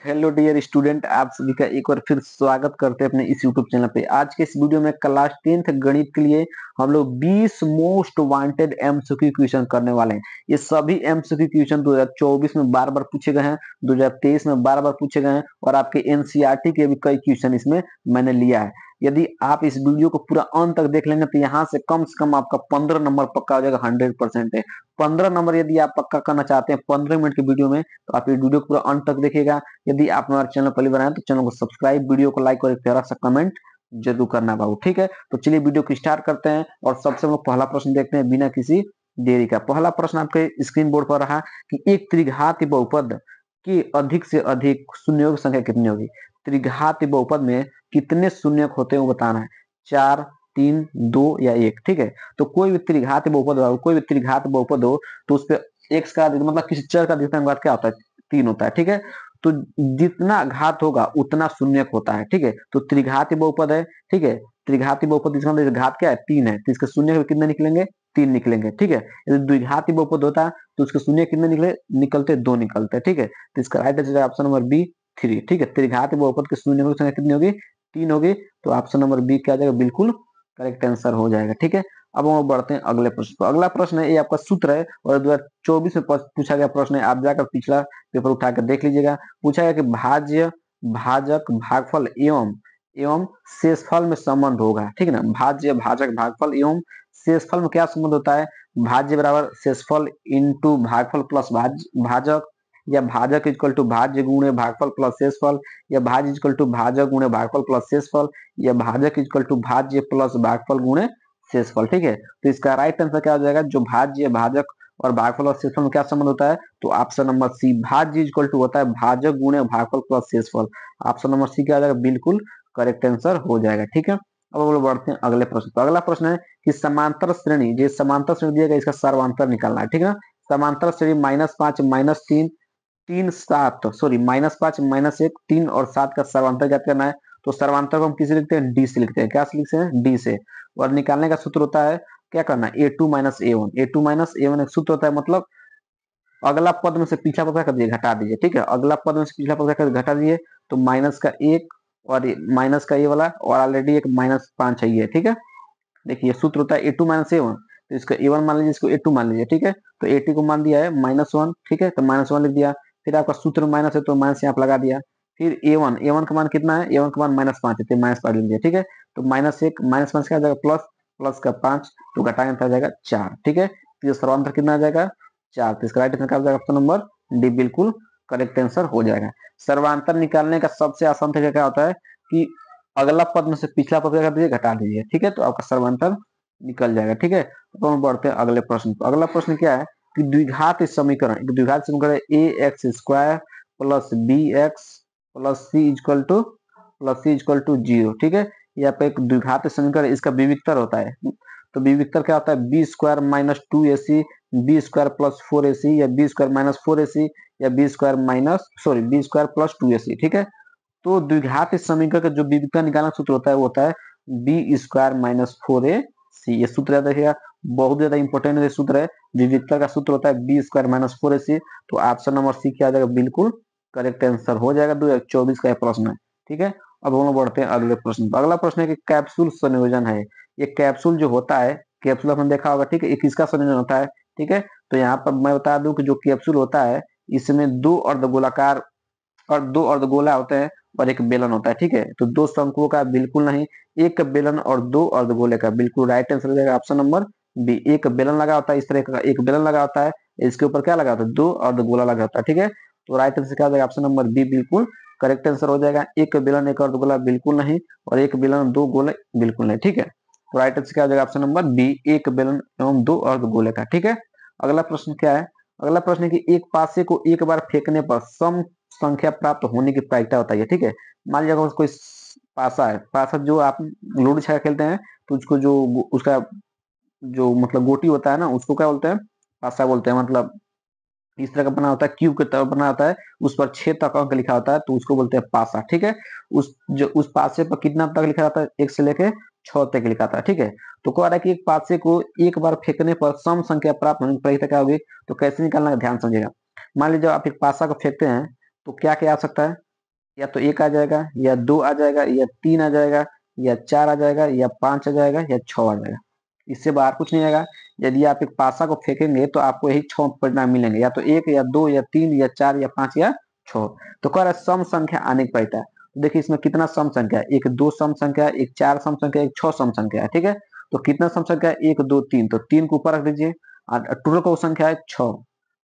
Hello dear student, आप सभी का एक बार फिर स्वागत करते हैं अपने इस यूट्यूब चैनल पे। आज के इस वीडियो में क्लास 10th गणित के लिए हम लोग 20 मोस्ट वांटेड एमसीक्यू क्वेश्चन करने वाले हैं। ये सभी एमसीक्यू क्वेश्चन 2024 में बार बार पूछे गए हैं, 2023 में बार बार पूछे गए हैं और आपके एनसीईआरटी के भी कई क्वेश्चन इसमें मैंने लिया है। यदि आप इस वीडियो को पूरा अंत तक देख लेंगे तो यहाँ से कम आपका 15 नंबर पक्का हो जाएगा। 100% है। 15 नंबर यदि आप पक्का करना चाहते हैं 15 मिनट के वीडियो में, तो आप ये वीडियो पूरा अंत तक देखिएगा। यदि आप हमारे चैनल पहली बार आए तो चैनल को सब्सक्राइब, वीडियो को लाइक और एक प्यारा सा कमेंट जरूर करना बाबू। ठीक है, तो चलिए वीडियो को स्टार्ट करते हैं और सबसे हम लोग पहला प्रश्न देखते हैं बिना किसी देरी का। पहला प्रश्न आपके स्क्रीन बोर्ड पर रहा कि एक त्रिघात बहुपद की अधिक से अधिक शून्यों की संख्या कितनी होगी। त्रिघात बहुपद में कितने शून्य होते हैं वो बताना है। 4, 3, 2 या 1। ठीक है, तो कोई भी त्रिघात बहुपद हो, कोई भी त्रिघात बहुपद हो तो उस पर एक्स का मतलब किसी चर का अधिकतम घात क्या होता है, 3 होता है। ठीक है, तो जितना घात होगा उतना शून्यक होता है। ठीक है, तो त्रिघाती बहुपद है। ठीक है, त्रिघाती बहुपद इसका मतलब घात क्या है, 3 है, तो इसके शून्य कितने निकलेंगे, 3 निकलेंगे। ठीक है, यदि द्विघाती बहुपद होता तो उसके शून्य कितने निकलते 2 निकलते। ठीक है, तो इसका right answer option number B 3। ठीक है, त्रिघाती बहुपद के शून्य की संख्या कितनी होगी, 3 होगी। तो ऑप्शन नंबर बी क्या आ जाएगा, बिल्कुल करेक्ट आंसर हो जाएगा। ठीक है, अब हम बढ़ते हैं अगले प्रश्न पर। अगला प्रश्न है, ये आपका सूत्र है और 2024 में पूछा गया प्रश्न है। आप जाकर पिछला पेपर उठाकर देख लीजिएगा। पूछा गया कि भाज्य, भाजक, भागफल एवं एवं शेषफल में संबंध होगा। ठीक है ना, भाज्य, भाजक, भागफल एवं शेषफल में क्या संबंध होता है। भाज्य बराबर शेषफल इंटू भागफल प्लस भाजक, या भाजक इक्वल टू भाज्य गुणे भागफल प्लस शेषफल, या भाज्य इक्वल टू भाजक गुणे भागफल प्लस शेषफल, या भाजक इक्वल टू भाज्य प्लस भागफल गुणे शेषफल। ठीक है, तो इसका राइट आंसर क्या हो जाएगा, जो भाज्य, भाजक और भागफल और शेषफल में क्या संबंध होता है, तो ऑप्शन नंबर सी भाज्य इक्वल टू होता है भाजक गुणे भागफल प्लस शेषफल। ऑप्शन नंबर सी क्या आ जाएगा, बिल्कुल करेक्ट आंसर हो जाएगा। ठीक है, अब हम लोग बढ़ते हैं अगले प्रश्न पर। अगला प्रश्न है कि समांतर श्रेणी, जो समांतर श्रेणी दिया गया इसका सर्वांतर निकालना है। ठीक है ना, समांतर श्रेणी -5 -3 3 7 सॉरी -5 -1 3 और 7 का सर्वांतर ज्ञात करना है। तो सर्वांतर को हम किसे लिखते हैं, डी से लिखते हैं। क्या से लिखते हैं, डी से। और निकालने का सूत्र होता है, क्या करना है, a2 -a1। a2 -a1 एक सूत्र होता है, मतलब अगला पद में से पिछला पद क्या कर दीजिए, घटा दीजिए। ठीक है, अगला पद में से पिछला पद क्या कर घटा दीजिए, तो माइनस का 1 और माइनस का ये वाला, और ऑलरेडी एक -5 है ये। ठीक है, देखिए सूत्र होता है a2 -a1, तो इसको a1 मान लीजिए, इसको a2 मान लीजिए। ठीक है, तो a2 को मान दिया है -1। ठीक है, तो -1 लिख दिया। फिर आपका सूत्र माइनस है तो माइनस यहाँ पे लगा दिया। फिर a1 का मान कितना है, a1 का मान -5 है तो -5 लिख दिया। ठीक है, तो -1 -5 क्या आ जाएगा, प्लस प्लस का 5, तो घटाएंगे तो आ जाएगा 4। ठीक है, तो ये सर्वांतर कितना आ जाएगा, 4। तो इसका राइट आंसर क्या हो जाएगा, ऑप्शन नंबर डी बिल्कुल करेक्ट आंसर हो जाएगा। सर्वांतर निकालने का सबसे आसान तरीका क्या होता है कि अगला पद में से पिछला पद क्या कर दीजिए, घटा दीजिए। ठीक है, तो आपका सर्वांतर निकल जाएगा। ठीक है, तो हम बढ़ते हैं अगले प्रश्न पर। अगला प्रश्न क्या है कि द्विघात समीकरण, द्विघात समीकरण a x square plus b x plus c equal to 0। ठीक है, ये आपका एक द्विघात समीकरण, इसका विविक्तर होता है। तो विविक्तर क्या होता है, B square -2ac, B square plus 4ac, या बी स्क्वायर -4ac, या B square B square plus 2ac। ठीक है, तो द्विघात समीकरण का जो विविक्तर निकालना सूत्र होता है वो होता है बी स्क्वायर -4ac। ये सूत्र याद रखिएगा, बहुत ज्यादा इंपॉर्टेंट ये सूत्र है। विविक्तर का सूत्र होता है बी स्क्वायर -4ac। तो ऑप्शन नंबर सी क्या आ जाएगा, बिल्कुल करेक्ट आंसर हो जाएगा। 2024 का प्रश्न है। ठीक है, अब हम लोग बढ़ते हैं अगले प्रश्न पर। अगला प्रश्न है कि कैप्सूल संयोजन है। ये कैप्सूल जो होता है, कैप्सूल आपने देखा होगा। ठीक है, ये किसका संयोजन होता है। ठीक है, तो यहाँ पर मैं बता दूं कि जो कैप्सूल होता है इसमें दो अर्धगोलाकार और दो अर्धगोला होते हैं और एक बेलन होता है। ठीक है, तो दो शंकुओं का बिल्कुल नहीं, एक बेलन और दो अर्धगोले का। बिल्कुल राइट आंसर हो जाएगा ऑप्शन नंबर बी। एक बेलन लगा होता है, इस तरह का एक बेलन लगा होता है, इसके ऊपर क्या लगा होता है, दो अर्धगोला लगा होता है। ठीक है, तो राइट आंसर क्या हो जाएगा, ऑप्शन नंबर बी बिल्कुल करेक्ट आंसर हो जाएगा। एक बेलन एक अर्धगोला बिल्कुल नहीं, और एक बेलन दो गोले बिल्कुल नहीं। ठीक है, तो राइट आंसर क्या हो जाएगा, ऑप्शन नंबर बी, एक बेलन एवं दो अर्धगोले का। ठीक है, अगला प्रश्न क्या है। अगला प्रश्न है कि एक पासे को एक बार फेंकने पर सम संख्या प्राप्त होने की प्रायिकता होता है। ठीक है, मान लीजिए अगर कोई पासा है, पासा जो आप लूडो छक्का खेलते हैं तो उसको जो उसका जो मतलब गोटी होता है ना, उसको क्या बोलते हैं, पासा बोलते हैं। मतलब इस तरह का बना होता है, क्यूब की तरह बना होता है, उस पर 6 तक अंक लिखा होता है, तो उसको बोलते हैं पासा। ठीक है, उस पासे पर कितना तक लिखा जाता है, 1 से लेके 6 तक लिखा था। ठीक है, तो कह रहा है कि एक पासे को एक बार फेंकने पर सम संख्या प्राप्त होने की प्रायिकता क्या होगी। तो कैसे निकालना है, ध्यान समझिएगा। मान लीजिए आप एक पासा को फेंकते हैं तो क्या क्या आ सकता है, या तो 1 आ जाएगा, या 2 आ जाएगा, या 3 आ जाएगा, या 4 आ जाएगा, या 5 आ जाएगा, या 6 आ जाएगा। इससे बाहर कुछ नहीं आएगा। यदि आप एक पासा को फेंकेंगे तो आपको यही 6 परिणाम मिलेंगे, या तो 1 या 2 या 3 या 4 या 5 या 6। तो कह रहा है सम संख्या आने की पड़ता है। तो देखिए इसमें कितना सम संख्या है, एक 2 सम संख्या है, एक 4 सम संख्या है, एक 6 सम संख्या है, ठीक है। तो कितना सम संख्या है, 1 2 3, तो 3 को ऊपर रख दीजिए और टोटल को संख्या है 6।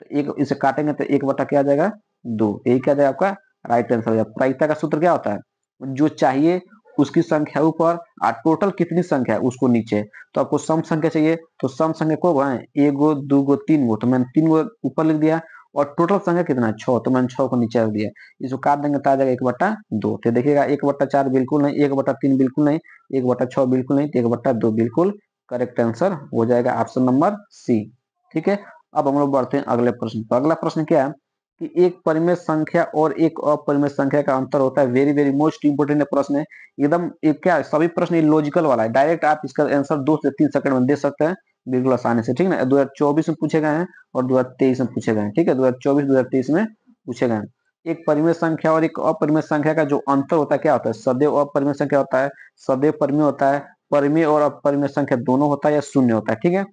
तो एक इसे काटेंगे तो 1 बटा क्या आ जाएगा, 2। यही क्या आ जाएगा आपका राइट आंसर हो जाएगा। प्रायिकता का सूत्र क्या होता है, जो चाहिए उसकी संख्या ऊपर और टोटल कितनी संख्या है उसको नीचे। तो आपको सम संख्या चाहिए तो सम संख्या को है 1 गो 2 गो 3 गो, तो मैंने 3 गो ऊपर लिख दिया, और टोटल संख्या कितना है 6, तो मैंने 6 को नीचे रख दिया। इसको काट देंगे तो आ जाएगा 1/2। तो देखिएगा 1/4 बिल्कुल नहीं, 1/3 बिल्कुल नहीं, 1/6 बिल्कुल नहीं, तो 1/2 बिल्कुल करेक्ट आंसर हो जाएगा ऑप्शन नंबर सी। ठीक है। अब हम लोग बढ़ते हैं अगले प्रश्न पर। अगला प्रश्न क्या है कि एक परिमेय संख्या और एक अपरिमेय संख्या का अंतर होता है। वेरी वेरी मोस्ट इंपोर्टेंट प्रश्न है एकदम। क्या है, सभी प्रश्न लॉजिकल वाला है, डायरेक्ट आप इसका आंसर 2 से 3 सेकंड में दे सकते हैं बिल्कुल आसानी से, ठीक है ना। 2024 में पूछे गए हैं और 2023 में पूछे गए हैं, ठीक है। 2024 2023 में पूछे गए हैं। एक परिमेय संख्या और एक अपरिमेय संख्या का जो अंतर होता है क्या होता है, सदैव अपरिमेय संख्या होता है, सदैव परिमेय होता है, परिमेय और अपरिमेय संख्या दोनों होता है, या शून्य होता है, ठीक है।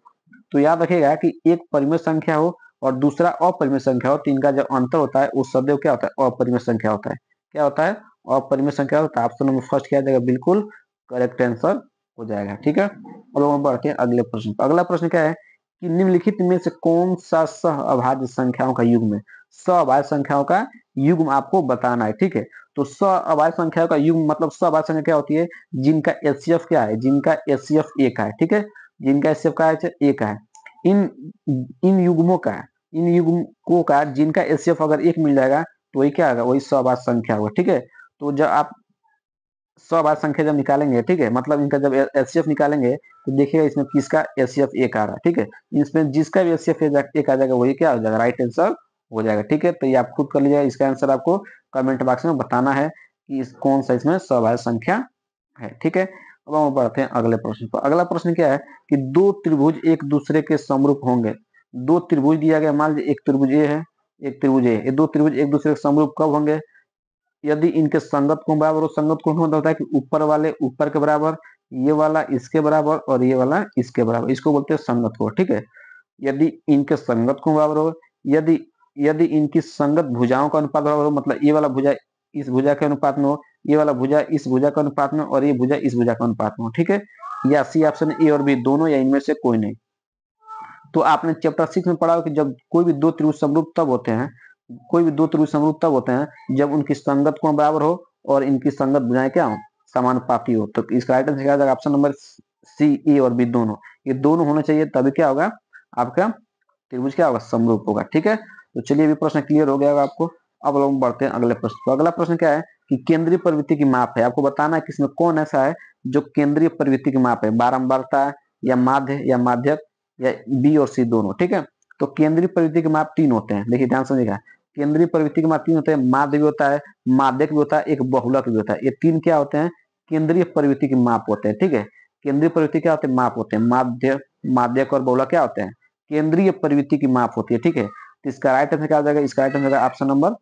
तो याद रखिएगा कि एक परिमेय संख्या हो और दूसरा अपरिमेय संख्या हो, तो इनका जो अंतर होता है वो सदैव क्या होता है, अपरिमेय संख्या होता है। क्या होता है, अपरिमेय संख्या होता है। ऑप्शन नंबर फर्स्ट क्या आ जाएगा, बिल्कुल करेक्ट आंसर हो जाएगा, ठीक है। अब हम बढ़ते हैं अगले प्रश्न पर। अगला प्रश्न क्या है कि निम्नलिखित में से कौन सा सह अभाज्य संख्याओं का युग्म है। सह अभाज्य संख्याओं का युग्म आपको बताना है, ठीक है। तो सह अभाज्य संख्याओं का युग्म मतलब सह अभाज्य संख्या क्या होती है, जिनका एचसीएफ क्या है, जिनका एचसीएफ 1 है, ठीक है। जिनका एचसीएफ का है 1 है। इन इन युग्मों का, इन युग्मों का जिनका एचसीएफ अगर 1 मिल जाएगा तो वही क्या होगा, वही सहअभाज्य संख्या होगा, ठीक है। तो जब आप सहअभाज्य संख्या जब निकालेंगे, ठीक है, मतलब इनका जब एचसीएफ निकालेंगे तो देखिएगा इसमें किसका एचसीएफ 1 आ रहा है, ठीक है। इसमें जिसका भी एचसीएफ 1 आ जाएगा वही क्या हो जाएगा, राइट आंसर हो जाएगा, ठीक है। तो ये आप खुद कर लीजिएगा, इसका आंसर आपको कमेंट बॉक्स में बताना है कि कौन सा इसमें सहअभाज्य संख्या है, ठीक है। अब हम बढ़ते हैं अगले प्रश्न पर। अगला प्रश्न क्या है कि दो त्रिभुज एक दूसरे के समरूप होंगे। दो त्रिभुज दिया गया, मान लीजिए एक त्रिभुज ए है, एक त्रिभुज ए। ये दो त्रिभुज एक दूसरे के समरूप कब होंगे, यदि इनके संगत कोण बराबर हो। संगत कोण मतलब होता है कि ऊपर वाले ऊपर के बराबर, ये वाला इसके बराबर और ये वाला इसके बराबर, इसको बोलते हैं संगत कोण, ठीक है। यदि इनके संगत कोण बराबर हो, यदि यदि इनकी संगत भुजाओं का अनुपात बराबर हो, मतलब ये वाला भुजा इस भुजा के अनुपात में हो, ये वाला भुजा इस भुजा के अनुपात में, और ये भुजा इस भुजा के अनुपात में हो, ठीक है। या सी ऑप्शन ए और बी दोनों, या इनमें से कोई नहीं। तो आपने चैप्टर 6 में पढ़ा हो कि जब कोई भी दो त्रिभुज समरूप तब होते हैं, कोई भी दो त्रिभुज समरूप तब होते हैं जब उनकी संगत कोण बराबर हो और इनकी संगत भुजाएं क्या हो, समानुपाती हो। तो इसका राइट आंसर क्या हो जाएगा, ऑप्शन नंबर सी, ए और बी दोनों, ये दोनों होने चाहिए, तभी क्या होगा आपका त्रिभुज क्या होगा, समरूप होगा, ठीक है। तो चलिए अभी प्रश्न क्लियर हो गया होगा आपको। अब लोग बढ़ते हैं अगले प्रश्न पर। अगला प्रश्न क्या है कि केंद्रीय प्रवृत्ति की माप है। आपको बताना है कि इसमें कौन ऐसा है जो केंद्रीय प्रवृत्ति की माप है, बारंबारता या माध्य या माध्यक या बी और सी दोनों, ठीक है। तो केंद्रीय प्रवृत्ति के माप 3 होते हैं, देखिए ध्यान समझिएगा। केंद्रीय प्रवृत्ति के माप 3 होते हैं, माध्य भी होता है, माध्यक भी होता है, एक बहुलक भी होता है। ये 3 क्या होते हैं, केंद्रीय प्रवृत्ति के माप होते हैं, ठीक है। केंद्रीय प्रवृत्ति क्या होते हैं, माप होते हैं। माध्य माध्यक और बहुलक क्या होते हैं, केंद्रीय प्रवृत्ति की माप होती है, ठीक है। तो इसका राइट आंसर क्या हो जाएगा, इसका right answer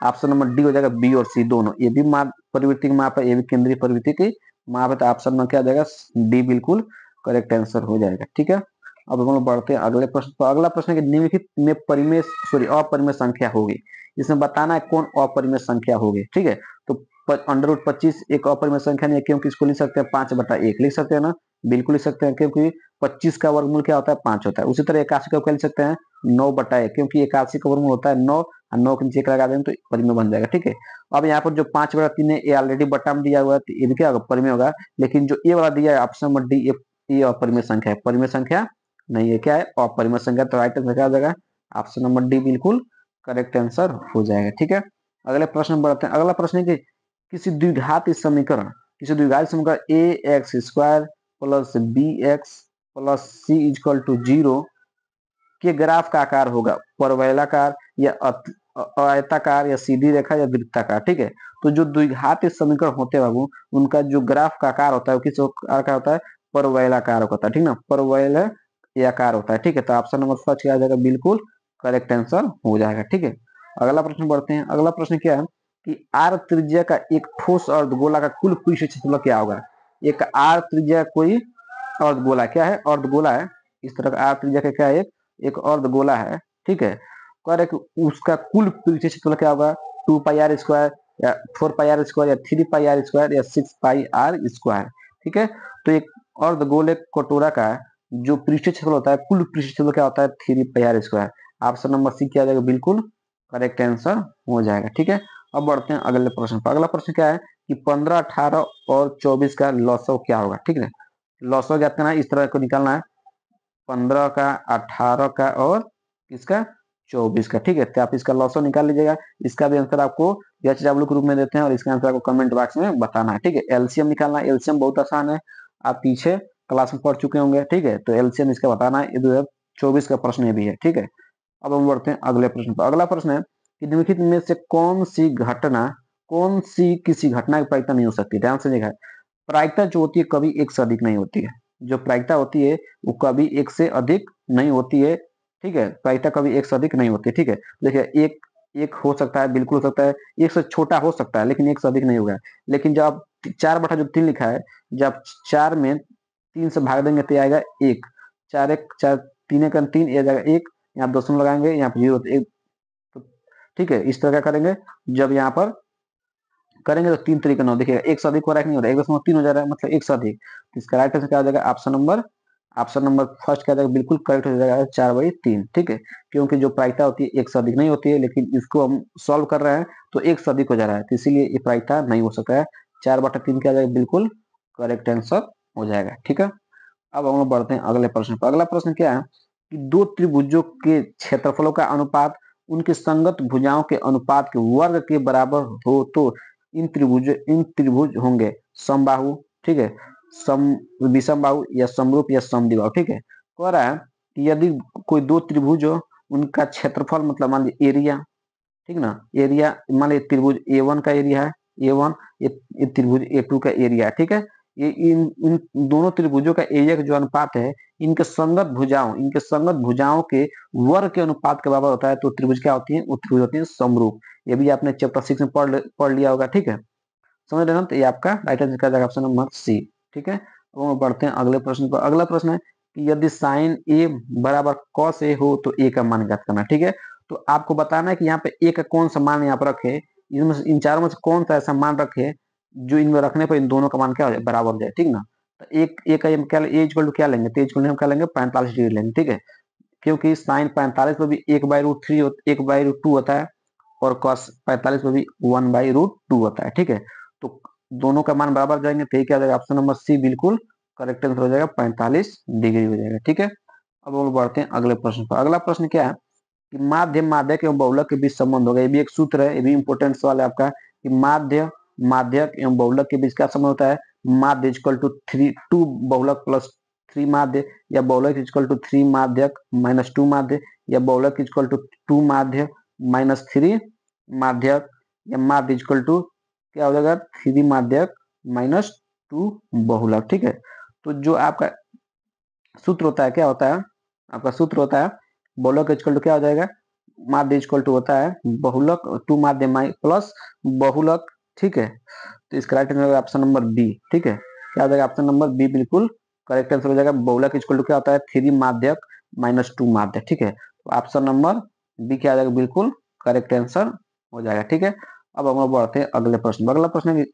option number D हो जाएगा, बी और सी दोनों। ये भी माप प्रवृत्ति की माप है, ये भी केंद्रीय प्रवृत्ति की माप है। तो ऑप्शन में क्या हो जाएगा, डी बिल्कुल करेक्ट आंसर हो जाएगा, ठीक है। अब हम लोग बढ़ते हैं अगले प्रश्न पर। अगला प्रश्न है कि निम्नलिखित में परिमेय अपरिमेय संख्या होगी। इसमें बताना है कौन अपरिमेय संख्या होगी, ठीक है। तो अंडर रूट 25 एक अपरिमेय संख्या नहीं है, क्योंकि इसको लिख सकते हैं 5/1 लिख सकते हैं ना, बिल्कुल लिख सकते हैं, क्योंकि 25 का वर्गमूल क्या होता है, 5 होता है। उसी तरह 81 का क्या लिख सकते हैं, 9/1, क्योंकि 81 का वर्गमूल होता है 9, और 9 के नीचे एक लगा देंगे तो परिमेय बन जाएगा, ठीक है। अब यहाँ पर जो 5/3 है ये ऑलरेडी बटा में दिया हुआ है, तो ये भी क्या होगा, परिमेय होगा। लेकिन जो ए वाला दिया है ऑप्शन नंबर डी, ये अपरिमेय संख्या है, परिमेय संख्या नहीं है, क्या है, अपरिमेय संख्या। तो राइट आंसर क्या हो जाएगा, ऑप्शन नंबर डी बिल्कुल करेक्ट आंसर हो जाएगा, ठीक है। अगले प्रश्न बढ़ते हैं। अगला प्रश्न है कि किसी द्विघात समीकरण, किसी द्विघात समीकरण a x square plus b x plus c equal to 0 के ग्राफ का आकार होगा परवलयाकार या आयताकार या सीधी रेखा या वृत्ताकार, ठीक है। तो जो द्विघात समीकरण होते हैं बाबू, उनका जो ग्राफ का आकार होता है वो किस आकार का होता है, परवलयाकार होता है, ठीक ना, परवलयाकार होता है, ठीक है। तो ऑप्शन नंबर फर्स्ट क्या आ जाएगा, बिल्कुल करेक्ट आंसर हो जाएगा, ठीक है। अगला प्रश्न बढ़ते हैं। अगला प्रश्न क्या है कि आर त्रिज्या का एक ठोस अर्धगोला का कुल पृष्ठ क्षेत्रफल क्या होगा। एक आर त्रिज्या कोई अर्धगोला क्या है, अर्धगोला है। इस तरह का आर त्रिज्या का क्या है, एक अर्धगोला है, ठीक है। कह रहे कि उसका कुल पृष्ठ क्षेत्रफल क्या होगा, 2πr² या 4πr² या 3πr² या 6πr², ठीक है। तो एक अर्धगोले कटोरा का जो पृष्ठ क्षेत्रफल होता है, कुल पृष्ठ क्षेत्रफल क्या होता है, 3πr²। ऑप्शन नंबर सी क्या जाएगा, बिल्कुल करेक्ट आंसर हो जाएगा, ठीक है। अब बढ़ते हैं अगले प्रश्न पर। अगला प्रश्न क्या है कि 15, 18 और 24 का लॉसव क्या होगा, ठीक है। लॉसव ज्ञात करना है, इस तरह को निकालना है, 15 का, 18 का और इसका 24 का, ठीक है। तो आप इसका लॉसव निकाल लीजिएगा। इसका भी आंसर आपको HW के रूप में देते हैं और इसका आंसर आपको कमेंट बॉक्स में बताना है, ठीक है। एलसीएम निकालना है, एलसीएम बहुत आसान है, आप पीछे क्लास में पढ़ चुके होंगे, ठीक है। तो एलसीएम इसका बताना है, 2024 का प्रश्न ये भी है, ठीक है। अब हम बढ़ते हैं अगले प्रश्न पर। अगला प्रश्न है कि निम्नलिखित में से कौन सी किसी घटना की प्रायिकता नहीं हो सकती। ध्यान से देखा, प्रायिकता जो होती है कभी एक से अधिक नहीं होती है। जो प्रायिकता होती है वो कभी एक से अधिक नहीं होती है, ठीक है। प्रायिकता कभी एक से अधिक नहीं होती, ठीक है। देखिए एक एक हो सकता है, बिल्कुल हो सकता है, एक से छोटा हो सकता है, लेकिन एक से अधिक नहीं होगा। लेकिन जब आप 4/3 लिखा है, जब 4 में 3 से भाग देंगे तो आएगा 1, 4 1 4, 3 1 3, ये जाएगा 1, यहाँ दशमलव लगाएंगे, यहाँ पर 0 1, तो ठीक है। इस तरह का करेंगे, जब यहाँ पर करेंगे तो 3 तरीके 9, देखिएगा एक से अधिक हो रहा है कि नहीं हो रहा है, 1.3 हो जा रहा है, मतलब एक से अधिक। तो इसका राइट आंसर क्या हो जाएगा, ऑप्शन नंबर फर्स्ट क्या जाएगा, बिल्कुल करेक्ट हो जाएगा 4/3, ठीक है। क्योंकि जो प्रायिकता होती है एक से अधिक नहीं होती है, लेकिन इसको हम सॉल्व कर रहे हैं तो एक से अधिक हो जा रहा है, तो इसीलिए ये प्रायिकता नहीं हो सकता है। 4/3 क्या जाएगा, बिल्कुल करेक्ट आंसर हो जाएगा, ठीक है। अब हम लोग बढ़ते हैं अगले प्रश्न पर। अगला प्रश्न क्या है कि दो त्रिभुजों के क्षेत्रफलों का अनुपात उनके संगत भुजाओं के अनुपात के वर्ग के बराबर हो तो इन त्रिभुज होंगे समबाहु, ठीक है, सम विषमबाहु या समरूप या समद्विबाहु, ठीक है। कह रहा है कि यदि कोई दो त्रिभुज हो, उनका क्षेत्रफल मतलब मान लीजिए एरिया, ठीक ना, एरिया मान लीजिए त्रिभुज A1 का एरिया है A1, ये त्रिभुज A2 का एरिया है, ठीक है। ये इन इन दोनों त्रिभुजों का एरिया का जो अनुपात है, इनके संगत भुजाओं के वर्ग के अनुपात के बराबर होता है, तो त्रिभुज क्या होती है, वो त्रिभुज होती है समरूप। ये भी आपने चैप्टर 6 में पढ़ लिया होगा, ठीक है, समझ रहे ना। तो ये आपका राइट आंसर क्या जाएगा, ऑप्शन नंबर सी, ठीक है। अब हम बढ़ते हैं अगले प्रश्न पर। अगला प्रश्न है कि यदि साइन ए बराबर कॉस ए हो तो ए का मान ज्ञात करना, ठीक है। तो आपको बताना है कि यहाँ पे ए का कौन सा मान यहाँ पर रखे, इन चारों में से कौन सा ऐसा मान रखे जो इनमें रखने पर इन दोनों का मान क्या हो जाए, बराबर हो जाए, ठीक ना। तो एक ए का क्या ए इक्वल टू क्या लेंगे, तो इक्वल हम क्या लेंगे, 45 डिग्री लेंगे, ठीक है। क्योंकि साइन 45 पर भी 1/√3 1/√2 होता है और कॉस 45 पर भी 1/√2 होता है, ठीक है। तो दोनों का मान बराबर जाएंगे तो क्या हो जाएगा, ऑप्शन नंबर सी बिल्कुल करेक्ट आंसर हो जाएगा, 45 डिग्री हो जाएगा, ठीक है। अब हम बढ़ते हैं अगले प्रश्न पर। अगला प्रश्न क्या है कि माध्यक एवं बहुलक के बीच संबंध होगा। ये भी एक सूत्र है, ये भी इंपोर्टेंट सवाल है आपका कि माध्यक एवं बहुलक के बीच क्या संबंध होता है। माध्य इक्वल टू 2 बहुलक प्लस 3 माध्य, या बहुलक इक्वल टू 3 माध्यक माइनस 2 माध्य, या बहुलक इक्वल टू 2 माध्य माइनस 3 माध्यक, या माध्य इक्वल टू क्या हो जाएगा, 3 माध्यक माइनस 2 बहुलक, ठीक है। तो जो आपका सूत्र होता है, क्या होता है, आपका सूत्र होता है बहुलक इक्वल टू क्या हो जाएगा, माध्य इक्वल टू होता है बहुलक 2 माध्य प्लस बहुलक, ठीक है। तो इसका right answer option number B, ठीक है। क्या हो जाएगा, ऑप्शन नंबर बी बिल्कुल करेक्ट आंसर हो जाएगा। बहुलक इक्वल टू क्या होता है, 3 माध्यक माइनस 2 माध्य, ठीक है। तो ऑप्शन नंबर बी क्या आ जाएगा, बिल्कुल करेक्ट आंसर हो जाएगा, ठीक है। अब हम लोग बढ़ते हैं अगले प्रश्न। अगला प्रश्न है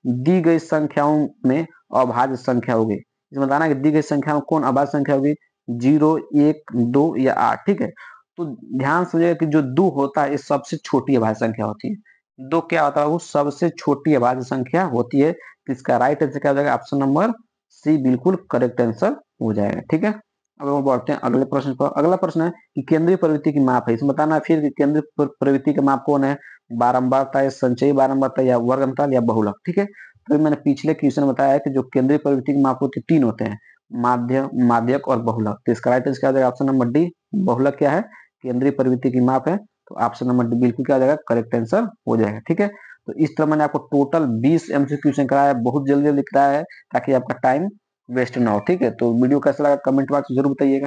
दी गई संख्याओं में अभाज्य संख्या होगी। इसमें बताना है कि दी गई संख्या में कौन अभाज्य संख्या होगी, 0 1 2 या 8, ठीक है। तो ध्यान समझिएगा कि जो 2 होता है ये सबसे छोटी अभाज्य संख्या होती है। 2 क्या होता है, वो सबसे छोटी अभाज्य संख्या होती है। तो इसका राइट आंसर क्या हो जाएगा, ऑप्शन नंबर सी बिल्कुल करेक्ट आंसर हो जाएगा, ठीक है। अब हम बढ़ते हैं अगले प्रश्न पर। अगला प्रश्न है कि केंद्रीय प्रवृत्ति की माप है। इसमें बताना है फिर कि केंद्रीय प्रवृत्ति का माप कौन है, बारंबारता या संचयी बारंबारता या वर्ग अंतराल या बहुलक, ठीक है। तो मैंने पिछले क्वेश्चन में बताया है कि जो केंद्रीय प्रवृत्ति की माप होती है 3 होते हैं, माध्य, माध्यक और बहुलक। तो इसका राइट आंसर क्या हो जाएगा, ऑप्शन नंबर डी, बहुलक क्या है, केंद्रीय प्रवृत्ति की माप है। तो ऑप्शन नंबर डी बिल्कुल क्या हो जाएगा, करेक्ट आंसर हो जाएगा, ठीक है। तो इस तरह मैंने आपको टोटल 20 MCQ क्वेश्चन कराया है, बहुत जल्दी लिख रहा है ताकि आपका टाइम वेस्ट ना हो, ठीक है। तो वीडियो कैसा लगा कमेंट बॉक्स में जरूर बताइएगा।